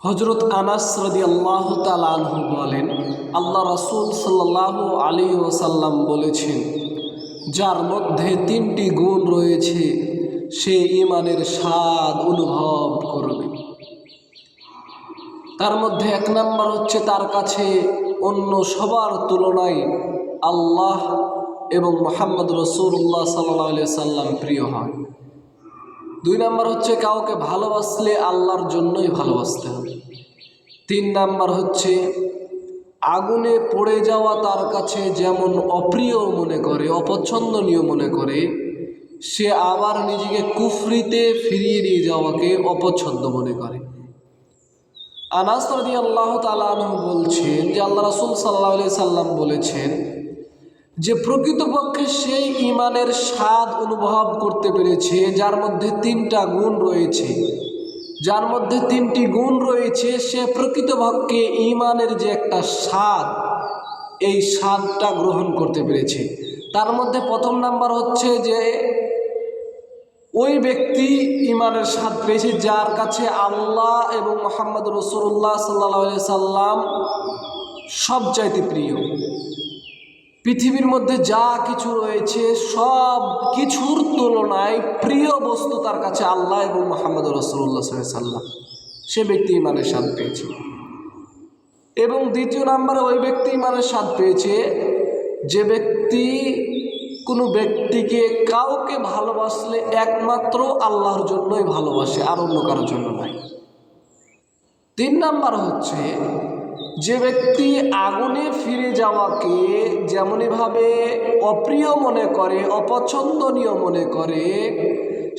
হযরত আনাস রাদিয়াল্লাহু তাআলা আনহু বলেন, আল্লাহ রাসূল সাল্লাল্লাহু আলাইহি ওয়াসাল্লাম বলেছেন, যার মধ্যে তিনটি গুণ রয়েছে সে ঈমানের স্বাদ অনুভব করবে। তার মধ্যে এক নাম্বার হচ্ছে তার কাছে অন্য সবার তুলনায় আল্লাহ এবং মুহাম্মদ রাসূলুল্লাহ সাল্লাল্লাহু আলাইহি ওয়াসাল্লাম প্রিয় হয়। দুই নাম্বার হচ্ছে কাউকে ভালোবাসলে আল্লাহর জন্যই ভালোবাসতে হবে। তিন নাম্বার হচ্ছে আগুনে পড়ে যাওয়া তার কাছে যেমন অপ্রিয় মনে করে, অপছন্দনীয় মনে করে, সে আবার নিজেকে কুফরিতে ফিরিয়ে নিয়ে যাওয়াকে অপছন্দ মনে করে। আনাস রাদিয়াল্লাহু তাআলা আনহু বলছেন যে আল্লাহ রাসূল সাল্লাল্লাহু আলাইহি সাল্লাম বলেছেন যে প্রকৃতপক্ষে সেই ঈমানের স্বাদ অনুভব করতে পেরেছে যার মধ্যে তিনটা গুণ রয়েছে। যার মধ্যে তিনটি গুণ রয়েছে সে প্রকৃতপক্ষে ঈমানের যে একটা স্বাদ, এই স্বাদটা গ্রহণ করতে পেরেছে। তার মধ্যে প্রথম নাম্বার হচ্ছে যে ওই ব্যক্তি ঈমানের স্বাদ পেয়েছে যার কাছে আল্লাহ এবং মুহাম্মদ রাসূলুল্লাহ সাল্লাল্লাহু আলাইহি সাল্লাম সবচাইতে প্রিয়। পৃথিবীর মধ্যে যা কিছু রয়েছে সব কিছুর তুলনায় প্রিয় বস্তু তার কাছে আল্লাহ এবং মুহাম্মদ রাসূলুল্লাহ সাল্লাল্লাহু আলাইহি সাল্লাম। সে ব্যক্তি ঈমানের স্বাদ পেয়েছে। এবং দ্বিতীয় নম্বরে ওই ব্যক্তি ঈমানের স্বাদ পেয়েছে যে ব্যক্তি কোনো ব্যক্তিকে কাউকে ভালোবাসলে একমাত্র আল্লাহর জন্যই ভালোবাসে, আর অন্য কারোর জন্য নয়। তিন নাম্বার হচ্ছে যে ব্যক্তি আগুনে ফিরে যাওয়াকে যেমনইভাবে অপ্রিয় মনে করে, অপছন্দনীয় মনে করে,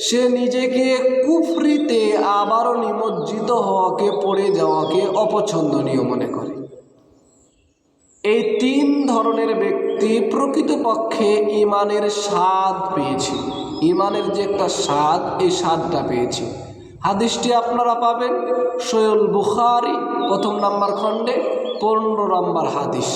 সে নিজেকে কুফরিতে আবারও নিমজ্জিত হওয়াকে, পড়ে যাওয়াকে অপছন্দনীয় মনে করে। এই তিন ধরনের ব্যক্তি প্রকৃতপক্ষে ঈমানের স্বাদ পেয়েছে। ঈমানের যে একটা স্বাদ, এই স্বাদটা পেয়েছে। হাদিসটি আপনারা পাবেন সহিহ বুখারী 1 নম্বর খণ্ডে 15 নম্বর হাদিস।